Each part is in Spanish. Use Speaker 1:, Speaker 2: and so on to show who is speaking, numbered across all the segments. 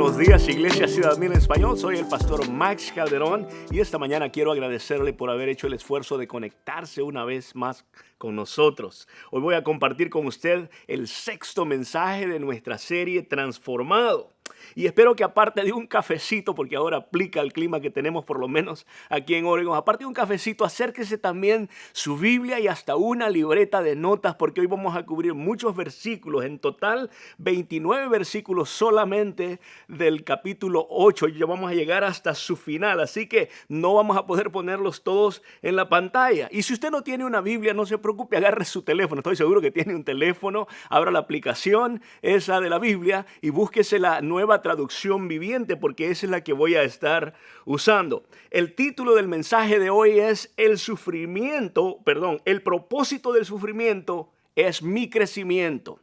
Speaker 1: Buenos días, Iglesia Ciudad Mil en español. Soy el pastor Max Calderón y esta mañana quiero agradecerle por haber hecho el esfuerzo de conectarse una vez más con nosotros. Hoy voy a compartir con usted el sexto mensaje de nuestra serie Transformado. Y espero que aparte de un cafecito, porque ahora aplica el clima que tenemos por lo menos aquí en Oregon, aparte de un cafecito, acérquese también su Biblia y hasta una libreta de notas, porque hoy vamos a cubrir muchos versículos, en total 29 versículos solamente del capítulo 8, y ya vamos a llegar hasta su final, así que no vamos a poder ponerlos todos en la pantalla. Y si usted no tiene una Biblia, no se preocupe, agarre su teléfono, estoy seguro que tiene un teléfono, abra la aplicación esa de la Biblia y búsquese la nueva traducción viviente, porque esa es la que voy a estar usando. El título del mensaje de hoy es el propósito del sufrimiento es mi crecimiento.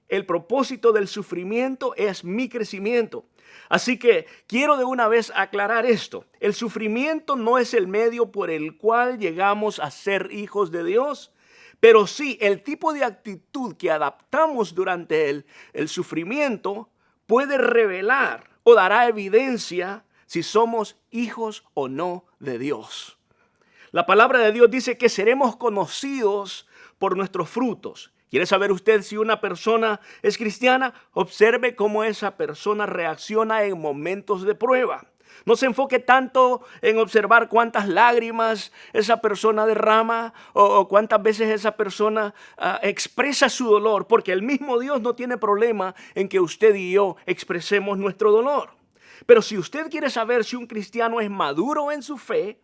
Speaker 1: El propósito del sufrimiento es mi crecimiento. Así que quiero de una vez aclarar esto. El sufrimiento no es el medio por el cual llegamos a ser hijos de Dios, pero sí el tipo de actitud que adaptamos durante el sufrimiento puede revelar o dará evidencia si somos hijos o no de Dios. La palabra de Dios dice que seremos conocidos por nuestros frutos. ¿Quiere saber usted si una persona es cristiana? Observe cómo esa persona reacciona en momentos de prueba. No se enfoque tanto en observar cuántas lágrimas esa persona derrama o cuántas veces esa persona expresa su dolor, porque el mismo Dios no tiene problema en que usted y yo expresemos nuestro dolor. Pero si usted quiere saber si un cristiano es maduro en su fe,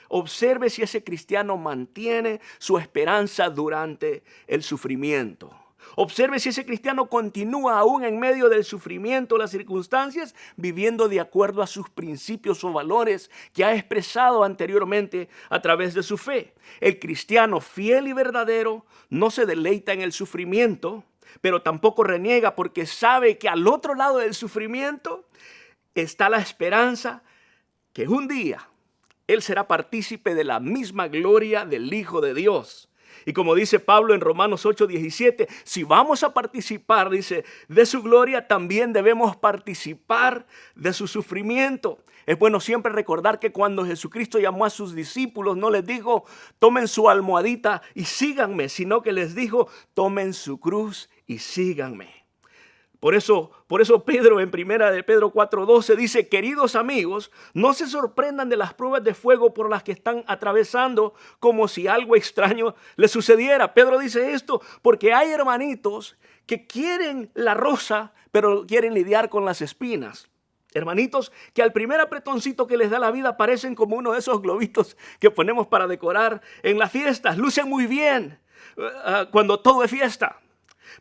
Speaker 1: observe si ese cristiano mantiene su esperanza durante el sufrimiento. Observe si ese cristiano continúa aún en medio del sufrimiento, las circunstancias, viviendo de acuerdo a sus principios o valores que ha expresado anteriormente a través de su fe. El cristiano fiel y verdadero no se deleita en el sufrimiento, pero tampoco reniega, porque sabe que al otro lado del sufrimiento está la esperanza que un día él será partícipe de la misma gloria del Hijo de Dios. Y como dice Pablo en Romanos 8:17, si vamos a participar, dice, de su gloria, también debemos participar de su sufrimiento. Es bueno siempre recordar que cuando Jesucristo llamó a sus discípulos, no les dijo, tomen su almohadita y síganme, sino que les dijo, tomen su cruz y síganme. Por eso Pedro en 1 de Pedro 4:12 dice, queridos amigos, no se sorprendan de las pruebas de fuego por las que están atravesando como si algo extraño les sucediera. Pedro dice esto porque hay hermanitos que quieren la rosa, pero quieren lidiar con las espinas. Hermanitos que al primer apretoncito que les da la vida parecen como uno de esos globitos que ponemos para decorar en las fiestas. Lucen muy bien cuando todo es fiesta.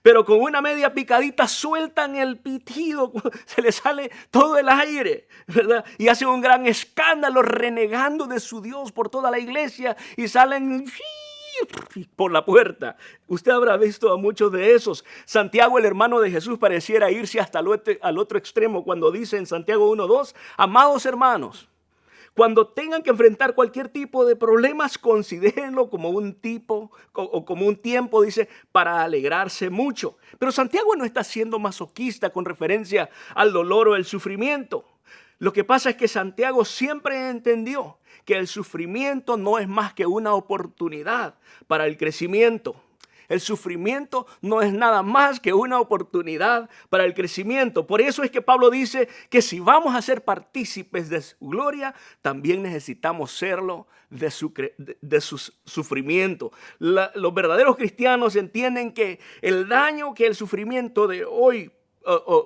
Speaker 1: Pero con una media picadita sueltan el pitido, se les sale todo el aire, ¿verdad? Y hacen un gran escándalo renegando de su Dios por toda la iglesia y salen por la puerta. Usted habrá visto a muchos de esos. Santiago, el hermano de Jesús, pareciera irse hasta al otro extremo cuando dice en Santiago 1:2, amados hermanos, cuando tengan que enfrentar cualquier tipo de problemas, considérenlo como un tiempo, dice, para alegrarse mucho. Pero Santiago no está siendo masoquista con referencia al dolor o el sufrimiento. Lo que pasa es que Santiago siempre entendió que el sufrimiento no es más que una oportunidad para el crecimiento. El sufrimiento no es nada más que una oportunidad para el crecimiento. Por eso es que Pablo dice que si vamos a ser partícipes de su gloria, también necesitamos serlo de su sufrimiento. Los verdaderos cristianos entienden que el daño que el sufrimiento de hoy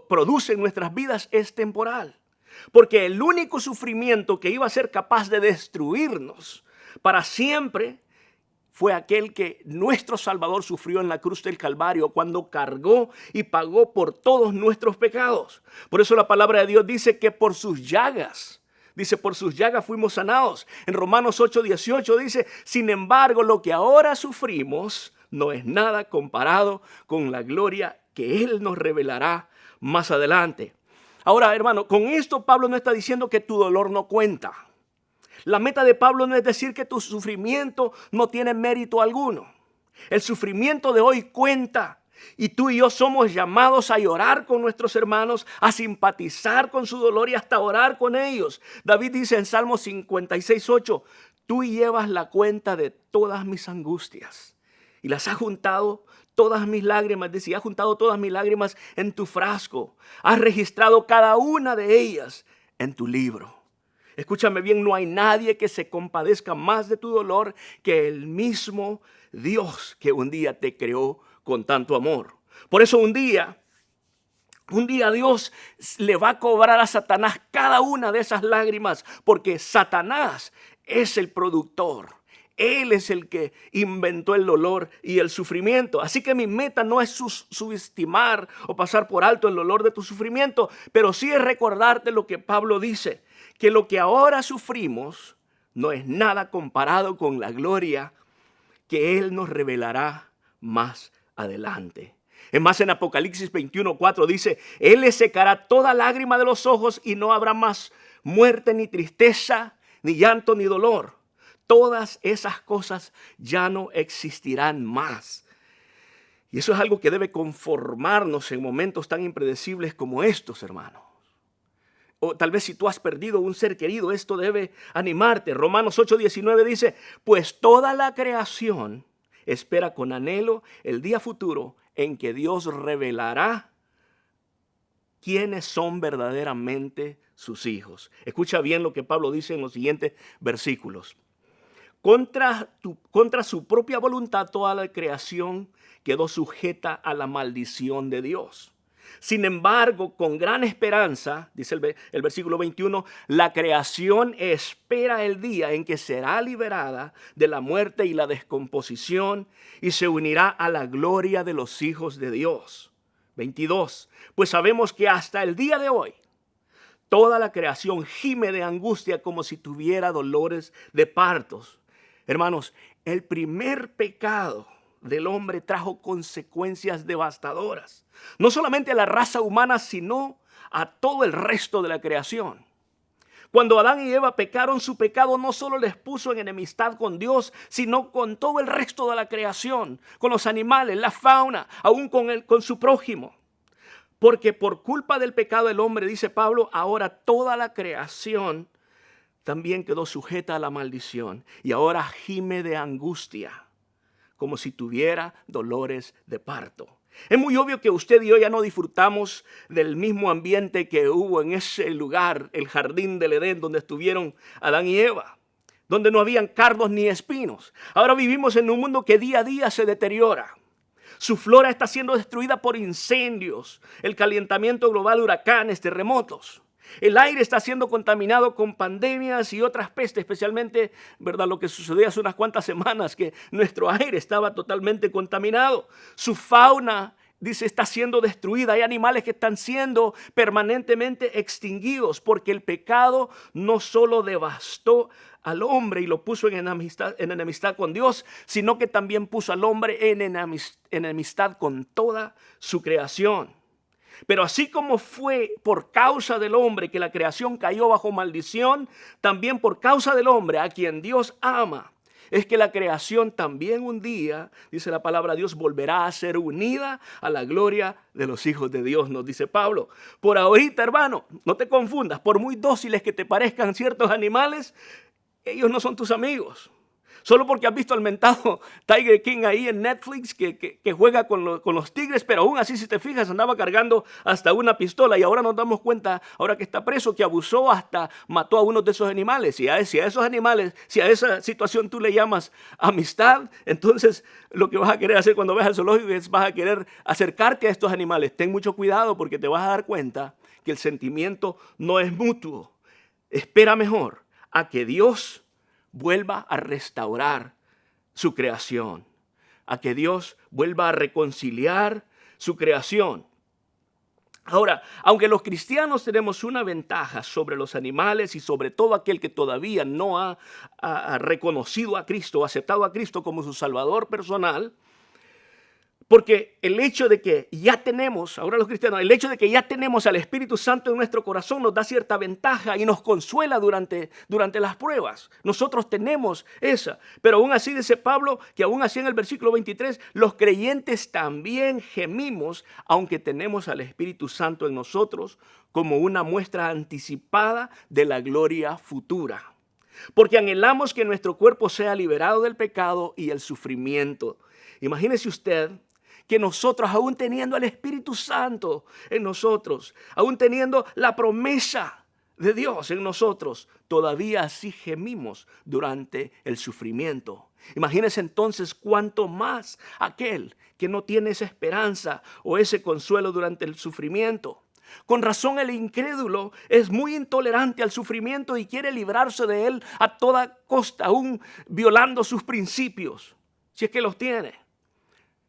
Speaker 1: produce en nuestras vidas es temporal. Porque el único sufrimiento que iba a ser capaz de destruirnos para siempre fue aquel que nuestro Salvador sufrió en la cruz del Calvario cuando cargó y pagó por todos nuestros pecados. Por eso la palabra de Dios dice que por sus llagas fuimos sanados. En Romanos 8:18 dice, sin embargo, lo que ahora sufrimos no es nada comparado con la gloria que Él nos revelará más adelante. Ahora, hermano, con esto Pablo no está diciendo que tu dolor no cuenta. La meta de Pablo no es decir que tu sufrimiento no tiene mérito alguno. El sufrimiento de hoy cuenta. Y tú y yo somos llamados a llorar con nuestros hermanos, a simpatizar con su dolor y hasta orar con ellos. David dice en Salmo 56:8, tú llevas la cuenta de todas mis angustias y las has juntado todas mis lágrimas. Dice, has juntado todas mis lágrimas en tu frasco. Has registrado cada una de ellas en tu libro. Escúchame bien, no hay nadie que se compadezca más de tu dolor que el mismo Dios que un día te creó con tanto amor. Por eso un día Dios le va a cobrar a Satanás cada una de esas lágrimas, porque Satanás es el productor. Él es el que inventó el dolor y el sufrimiento. Así que mi meta no es subestimar o pasar por alto el dolor de tu sufrimiento, pero sí es recordarte lo que Pablo dice, que lo que ahora sufrimos no es nada comparado con la gloria que Él nos revelará más adelante. Es más, en Apocalipsis 21:4 dice, Él le secará toda lágrima de los ojos y no habrá más muerte, ni tristeza, ni llanto, ni dolor. Todas esas cosas ya no existirán más. Y eso es algo que debe conformarnos en momentos tan impredecibles como estos, hermanos. O tal vez si tú has perdido un ser querido, esto debe animarte. Romanos 8:19 dice, pues toda la creación espera con anhelo el día futuro en que Dios revelará quiénes son verdaderamente sus hijos. Escucha bien lo que Pablo dice en los siguientes versículos. Contra su propia voluntad toda la creación quedó sujeta a la maldición de Dios. Sin embargo, con gran esperanza, dice el versículo 21, la creación espera el día en que será liberada de la muerte y la descomposición y se unirá a la gloria de los hijos de Dios. 22, pues sabemos que hasta el día de hoy, toda la creación gime de angustia como si tuviera dolores de partos. Hermanos, el primer pecado del hombre trajo consecuencias devastadoras, no solamente a la raza humana, sino a todo el resto de la creación. Cuando Adán y Eva pecaron, su pecado no solo les puso en enemistad con Dios, sino con todo el resto de la creación, con los animales, la fauna, aún con su prójimo. Porque por culpa del pecado del hombre, dice Pablo, ahora toda la creación también quedó sujeta a la maldición y ahora gime de angustia, como si tuviera dolores de parto. Es muy obvio que usted y yo ya no disfrutamos del mismo ambiente que hubo en ese lugar, el jardín del Edén, donde estuvieron Adán y Eva, donde no habían cardos ni espinos. Ahora vivimos en un mundo que día a día se deteriora. Su flora está siendo destruida por incendios, el calentamiento global, huracanes, terremotos. El aire está siendo contaminado con pandemias y otras pestes, especialmente, ¿verdad?, lo que sucedió hace unas cuantas semanas, que nuestro aire estaba totalmente contaminado. Su fauna, dice, está siendo destruida. Hay animales que están siendo permanentemente extinguidos porque el pecado no solo devastó al hombre y lo puso en enemistad con Dios, sino que también puso al hombre en enemistad con toda su creación. Pero así como fue por causa del hombre que la creación cayó bajo maldición, también por causa del hombre a quien Dios ama, es que la creación también un día, dice la palabra de Dios, volverá a ser unida a la gloria de los hijos de Dios, nos dice Pablo. Por ahorita, hermano, no te confundas, por muy dóciles que te parezcan ciertos animales, ellos no son tus amigos. Solo porque has visto al mentado Tiger King ahí en Netflix que juega con los tigres, pero aún así, si te fijas, andaba cargando hasta una pistola y ahora nos damos cuenta, ahora que está preso, que abusó, hasta mató a uno de esos animales. Si a esos animales, si a esa situación tú le llamas amistad, entonces lo que vas a querer hacer cuando veas al zoológico es vas a querer acercarte a estos animales. Ten mucho cuidado porque te vas a dar cuenta que el sentimiento no es mutuo. Espera mejor a que Dios vuelva a restaurar su creación, a que Dios vuelva a reconciliar su creación. Ahora, aunque los cristianos tenemos una ventaja sobre los animales y sobre todo aquel que todavía no ha reconocido a Cristo, aceptado a Cristo como su Salvador personal, Porque el hecho de que ya tenemos, ahora los cristianos, el hecho de que ya tenemos al Espíritu Santo en nuestro corazón nos da cierta ventaja y nos consuela durante las pruebas. Nosotros tenemos esa. Pero aún así dice Pablo que aún así en el versículo 23, los creyentes también gemimos, aunque tenemos al Espíritu Santo en nosotros, como una muestra anticipada de la gloria futura. Porque anhelamos que nuestro cuerpo sea liberado del pecado y el sufrimiento. Imagínese usted que nosotros, aún teniendo al Espíritu Santo en nosotros, aún teniendo la promesa de Dios en nosotros, todavía así gemimos durante el sufrimiento. Imagínese entonces cuánto más aquel que no tiene esa esperanza o ese consuelo durante el sufrimiento. Con razón el incrédulo es muy intolerante al sufrimiento y quiere librarse de él a toda costa, aún violando sus principios, si es que los tiene.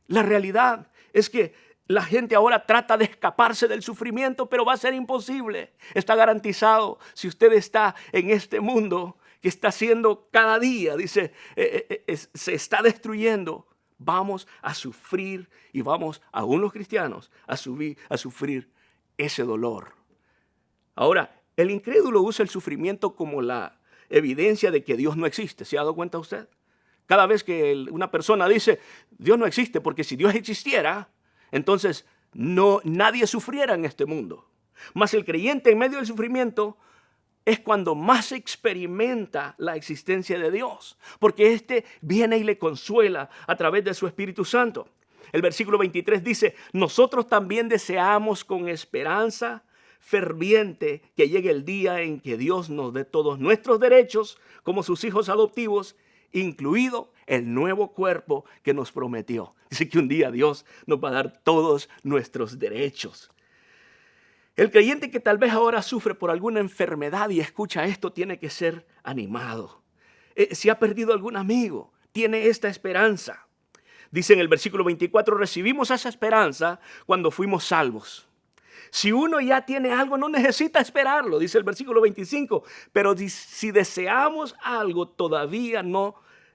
Speaker 1: La realidad es que la gente ahora trata de escaparse del sufrimiento, pero va a ser imposible. Está garantizado si usted está en este mundo que está siendo cada día, dice, se está destruyendo. Vamos a sufrir y vamos, aún los cristianos, a sufrir ese dolor. Ahora, el incrédulo usa el sufrimiento como la evidencia de que Dios no existe. ¿Se ha dado cuenta usted? Cada vez que una persona dice, Dios no existe, porque si Dios existiera, entonces nadie sufriera en este mundo. Mas el creyente en medio del sufrimiento es cuando más experimenta la existencia de Dios, porque éste viene y le consuela a través de su Espíritu Santo. El versículo 23 dice, nosotros también deseamos con esperanza ferviente que llegue el día en que Dios nos dé todos nuestros derechos como sus hijos adoptivos, incluido el nuevo cuerpo que nos prometió. Dice que un día Dios nos va a dar todos nuestros derechos. El creyente que tal vez ahora sufre por alguna enfermedad y escucha esto tiene que ser animado. Si ha perdido algún amigo, tiene esta esperanza. Dice en el versículo 24, recibimos esa esperanza cuando fuimos salvos. Si uno ya tiene algo, no necesita esperarlo, dice el versículo 25. Pero si deseamos algo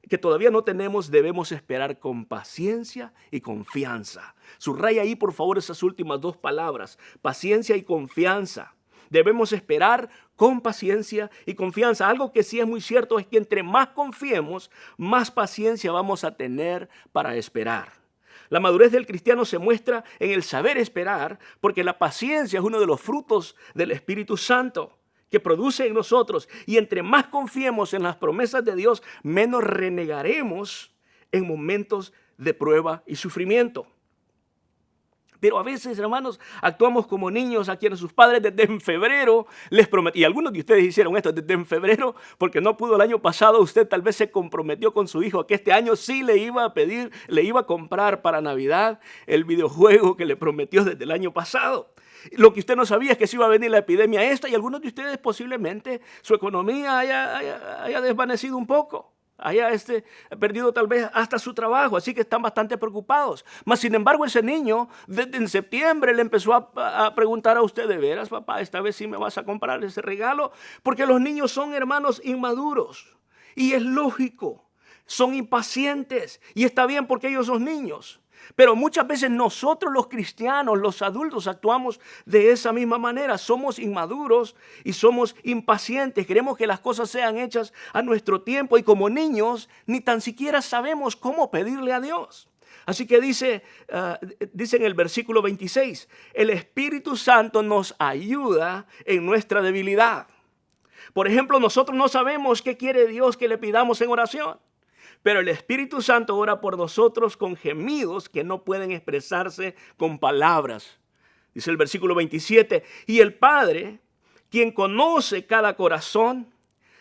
Speaker 1: que todavía no tenemos, debemos esperar con paciencia y confianza. Subraya ahí, por favor, esas últimas dos palabras, paciencia y confianza. Debemos esperar con paciencia y confianza. Algo que sí es muy cierto es que entre más confiemos, más paciencia vamos a tener para esperar. La madurez del cristiano se muestra en el saber esperar, porque la paciencia es uno de los frutos del Espíritu Santo que produce en nosotros. Y entre más confiemos en las promesas de Dios, menos renegaremos en momentos de prueba y sufrimiento. Pero a veces, hermanos, actuamos como niños a quienes sus padres desde en febrero les prometieron. Y algunos de ustedes hicieron esto desde en febrero porque no pudo el año pasado. Usted tal vez se comprometió con su hijo que este año sí le iba a pedir, le iba a comprar para Navidad el videojuego que le prometió desde el año pasado. Lo que usted no sabía es que se iba a venir la epidemia esta y algunos de ustedes posiblemente su economía haya desvanecido un poco. Haya perdido tal vez hasta su trabajo, así que están bastante preocupados. Mas sin embargo ese niño desde en septiembre le empezó a preguntar a usted, ¿de veras, papá, esta vez sí me vas a comprar ese regalo? Porque los niños son, hermanos, inmaduros y es lógico, son impacientes y está bien porque ellos son niños. Pero muchas veces nosotros los cristianos, los adultos, actuamos de esa misma manera. Somos inmaduros y somos impacientes. Queremos que las cosas sean hechas a nuestro tiempo y como niños ni tan siquiera sabemos cómo pedirle a Dios. Así que dice en el versículo 26, el Espíritu Santo nos ayuda en nuestra debilidad. Por ejemplo, nosotros no sabemos qué quiere Dios que le pidamos en oración. Pero el Espíritu Santo ora por nosotros con gemidos que no pueden expresarse con palabras. Dice el versículo 27, y el Padre, quien conoce cada corazón,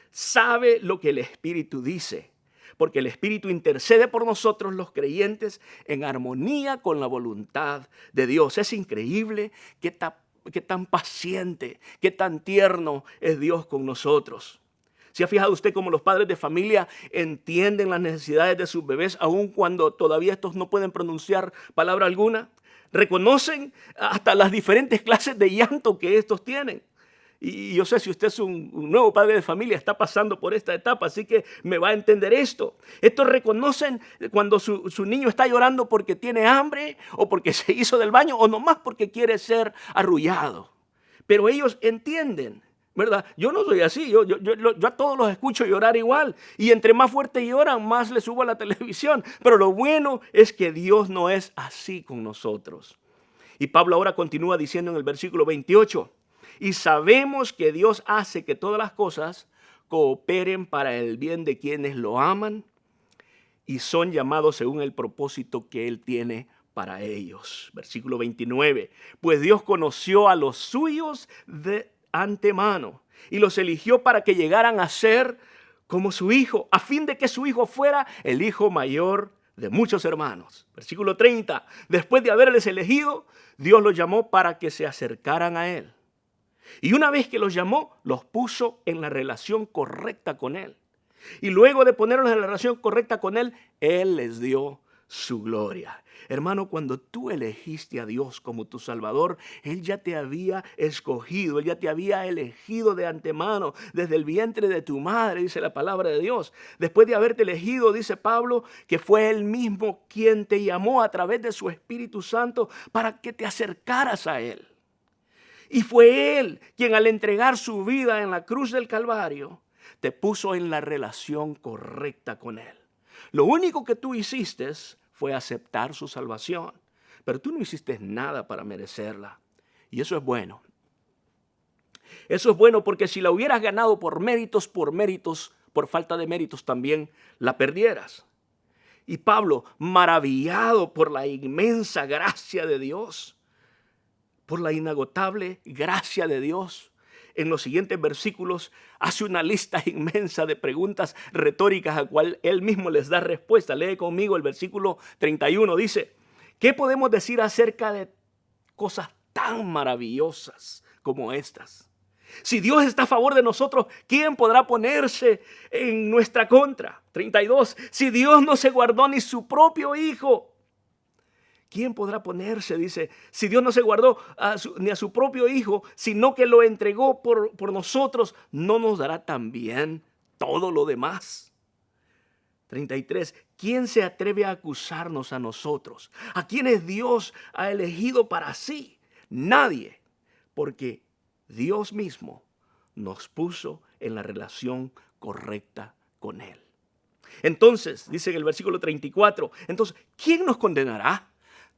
Speaker 1: sabe lo que el Espíritu dice, porque el Espíritu intercede por nosotros los creyentes en armonía con la voluntad de Dios. Es increíble qué tan paciente, qué tan tierno es Dios con nosotros. ¿Se ha fijado usted cómo los padres de familia entienden las necesidades de sus bebés aun cuando todavía estos no pueden pronunciar palabra alguna? Reconocen hasta las diferentes clases de llanto que estos tienen. Y yo sé si usted es un nuevo padre de familia, está pasando por esta etapa, así que me va a entender esto. Estos reconocen cuando su niño está llorando porque tiene hambre o porque se hizo del baño o nomás porque quiere ser arrullado. Pero ellos entienden, ¿verdad? Yo no soy así, yo a todos los escucho llorar igual. Y entre más fuerte lloran, más les subo a la televisión. Pero lo bueno es que Dios no es así con nosotros. Y Pablo ahora continúa diciendo en el versículo 28, y sabemos que Dios hace que todas las cosas cooperen para el bien de quienes lo aman y son llamados según el propósito que Él tiene para ellos. Versículo 29, pues Dios conoció a los suyos de antemano y los eligió para que llegaran a ser como su hijo, a fin de que su hijo fuera el hijo mayor de muchos hermanos. Versículo 30, después de haberles elegido, Dios los llamó para que se acercaran a Él. Y una vez que los llamó, los puso en la relación correcta con Él. Y luego de ponerlos en la relación correcta con Él, Él les dio su gloria. Hermano, cuando tú elegiste a Dios como tu Salvador, Él ya te había escogido, Él ya te había elegido de antemano, desde el vientre de tu madre, dice la palabra de Dios. Después de haberte elegido, dice Pablo, que fue Él mismo quien te llamó a través de su Espíritu Santo para que te acercaras a Él. Y fue Él quien al entregar su vida en la cruz del Calvario, te puso en la relación correcta con Él. Lo único que tú hiciste fue aceptar su salvación, pero tú no hiciste nada para merecerla. Y eso es bueno. Eso es bueno porque si la hubieras ganado por méritos, por falta de méritos también la perdieras. Y Pablo, maravillado por la inmensa gracia de Dios, por la inagotable gracia de Dios, en los siguientes versículos hace una lista inmensa de preguntas retóricas a cual él mismo les da respuesta. Lee conmigo el versículo 31. Dice, ¿qué podemos decir acerca de cosas tan maravillosas como estas? Si Dios está a favor de nosotros, ¿quién podrá ponerse en nuestra contra? 32. Si Dios no se guardó ni su propio Hijo, ¿quién podrá ponerse? Dice, si Dios no se guardó ni a su propio Hijo, sino que lo entregó por nosotros, ¿no nos dará también todo lo demás? 33. ¿Quién se atreve a acusarnos a nosotros? ¿A quienes Dios ha elegido para sí? Nadie, porque Dios mismo nos puso en la relación correcta con Él. Entonces, dice en el versículo 34, entonces, ¿quién nos condenará?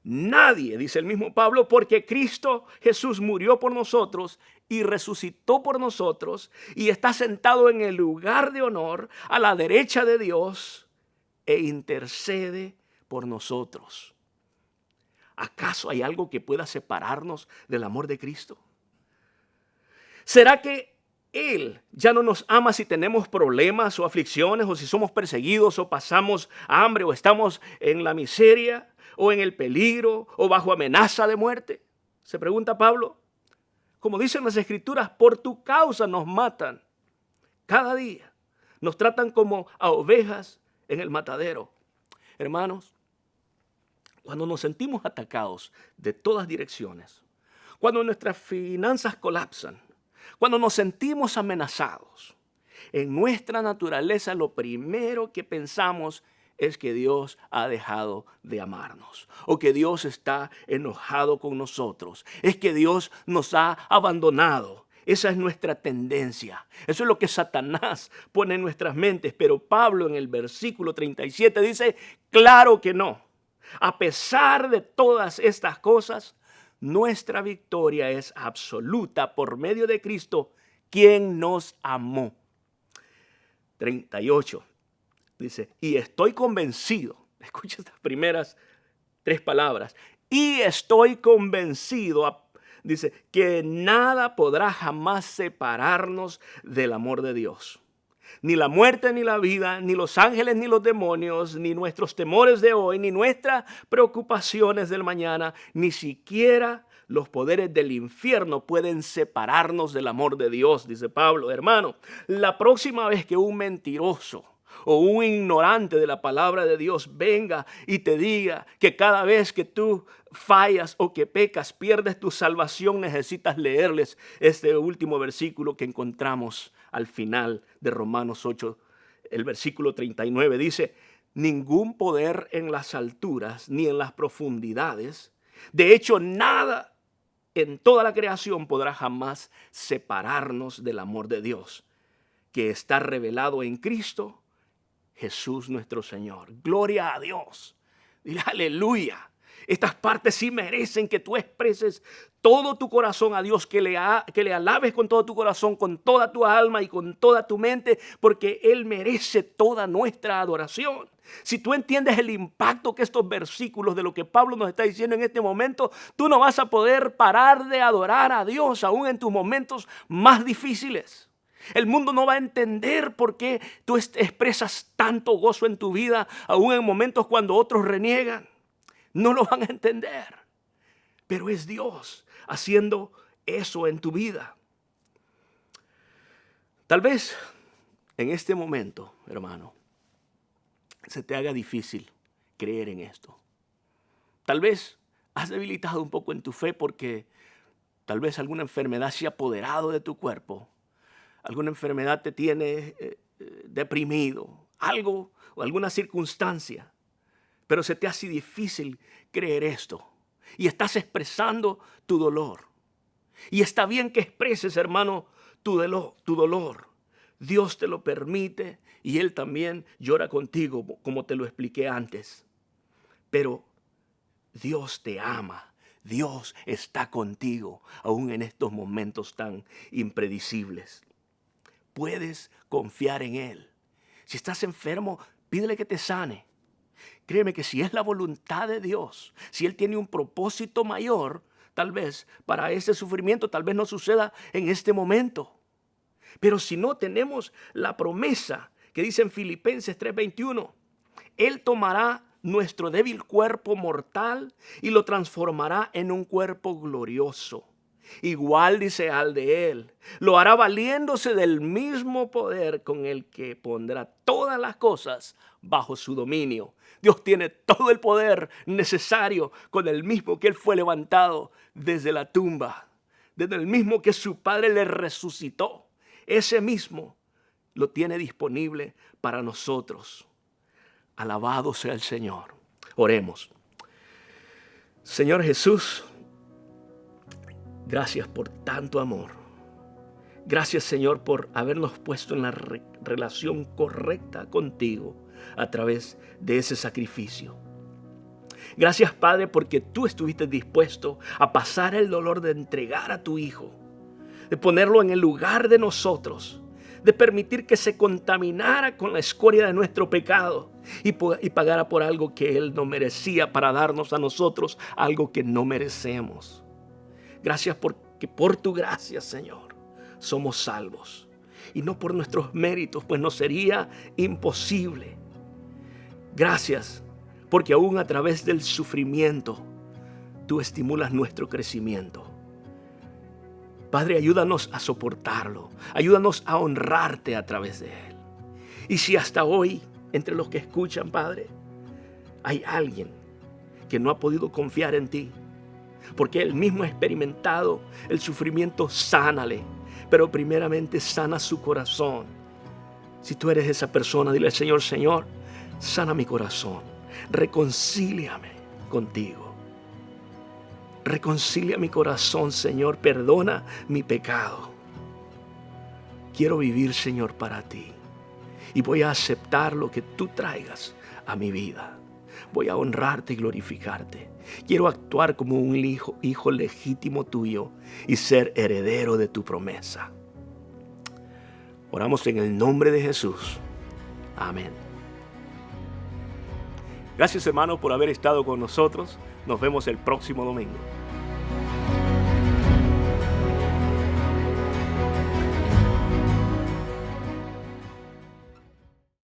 Speaker 1: Nadie, dice el mismo Pablo, porque Cristo Jesús murió por nosotros y resucitó por nosotros y está sentado en el lugar de honor a la derecha de Dios e intercede por nosotros. ¿Acaso hay algo que pueda separarnos del amor de Cristo? ¿Será que Él ya no nos ama si tenemos problemas o aflicciones o si somos perseguidos o pasamos hambre o estamos en la miseria o en el peligro o bajo amenaza de muerte? Se pregunta Pablo. Como dicen las Escrituras, por tu causa nos matan. Cada día nos tratan como a ovejas en el matadero. Hermanos, cuando nos sentimos atacados de todas direcciones, cuando nuestras finanzas colapsan, cuando nos sentimos amenazados, en nuestra naturaleza lo primero que pensamos es que Dios ha dejado de amarnos o que Dios está enojado con nosotros. Es que Dios nos ha abandonado. Esa es nuestra tendencia. Eso es lo que Satanás pone en nuestras mentes. Pero Pablo en el versículo 37 dice, claro que no. A pesar de todas estas cosas, nuestra victoria es absoluta por medio de Cristo, quien nos amó. 38. Dice, y estoy convencido, escucha estas primeras tres palabras, y estoy convencido, dice, que nada podrá jamás separarnos del amor de Dios. Ni la muerte, ni la vida, ni los ángeles, ni los demonios, ni nuestros temores de hoy, ni nuestras preocupaciones del mañana, ni siquiera los poderes del infierno pueden separarnos del amor de Dios, dice Pablo. Hermano, la próxima vez que un mentiroso o un ignorante de la palabra de Dios venga y te diga que cada vez que tú fallas o que pecas, pierdes tu salvación, necesitas leerles este último versículo que encontramos al final de Romanos 8, el versículo 39. Dice: ningún poder en las alturas ni en las profundidades, de hecho nada en toda la creación podrá jamás separarnos del amor de Dios, que está revelado en Cristo Jesús nuestro Señor. Gloria a Dios. Dile aleluya. Estas partes sí merecen que tú expreses todo tu corazón a Dios, que le alabes con todo tu corazón, con toda tu alma y con toda tu mente, porque Él merece toda nuestra adoración. Si tú entiendes el impacto que estos versículos de lo que Pablo nos está diciendo en este momento, tú no vas a poder parar de adorar a Dios aún en tus momentos más difíciles. El mundo no va a entender por qué tú expresas tanto gozo en tu vida, aún en momentos cuando otros reniegan. No lo van a entender. Pero es Dios haciendo eso en tu vida. Tal vez en este momento, hermano, se te haga difícil creer en esto. Tal vez has debilitado un poco en tu fe porque tal vez alguna enfermedad se ha apoderado de tu cuerpo. Alguna enfermedad te tiene deprimido, algo o alguna circunstancia. Pero se te hace difícil creer esto. Y estás expresando tu dolor. Y está bien que expreses, hermano, tu dolor. Dios te lo permite y Él también llora contigo, como te lo expliqué antes. Pero Dios te ama. Dios está contigo, aún en estos momentos tan impredecibles. Puedes confiar en Él. Si estás enfermo, pídele que te sane. Créeme que si es la voluntad de Dios, si Él tiene un propósito mayor, tal vez para ese sufrimiento, tal vez no suceda en este momento. Pero si no, tenemos la promesa que dice en Filipenses 3:21. Él tomará nuestro débil cuerpo mortal y lo transformará en un cuerpo glorioso. Igual, dice, al de Él. Lo hará valiéndose del mismo poder con el que pondrá todas las cosas bajo su dominio. Dios tiene todo el poder necesario con el mismo que Él fue levantado desde la tumba. Desde el mismo que su Padre le resucitó. Ese mismo lo tiene disponible para nosotros. Alabado sea el Señor. Oremos. Señor Jesús, gracias por tanto amor. Gracias, Señor, por habernos puesto en la relación correcta contigo a través de ese sacrificio. Gracias, Padre, porque tú estuviste dispuesto a pasar el dolor de entregar a tu Hijo, de ponerlo en el lugar de nosotros, de permitir que se contaminara con la escoria de nuestro pecado y pagara por algo que Él no merecía para darnos a nosotros algo que no merecemos. Gracias porque por tu gracia, Señor, somos salvos. Y no por nuestros méritos, pues nos sería imposible. Gracias porque aún a través del sufrimiento, tú estimulas nuestro crecimiento. Padre, ayúdanos a soportarlo. Ayúdanos a honrarte a través de él. Y si hasta hoy, entre los que escuchan, Padre, hay alguien que no ha podido confiar en ti, porque Él mismo ha experimentado el sufrimiento, sánale. Pero primeramente sana su corazón. Si tú eres esa persona, dile al Señor: Señor, sana mi corazón. Reconcíliame contigo. Reconcilia mi corazón, Señor. Perdona mi pecado. Quiero vivir, Señor, para ti. Y voy a aceptar lo que tú traigas a mi vida. Voy a honrarte y glorificarte. Quiero actuar como un hijo legítimo tuyo y ser heredero de tu promesa. Oramos en el nombre de Jesús. Amén. Gracias, hermano, por haber estado con nosotros. Nos vemos el próximo domingo.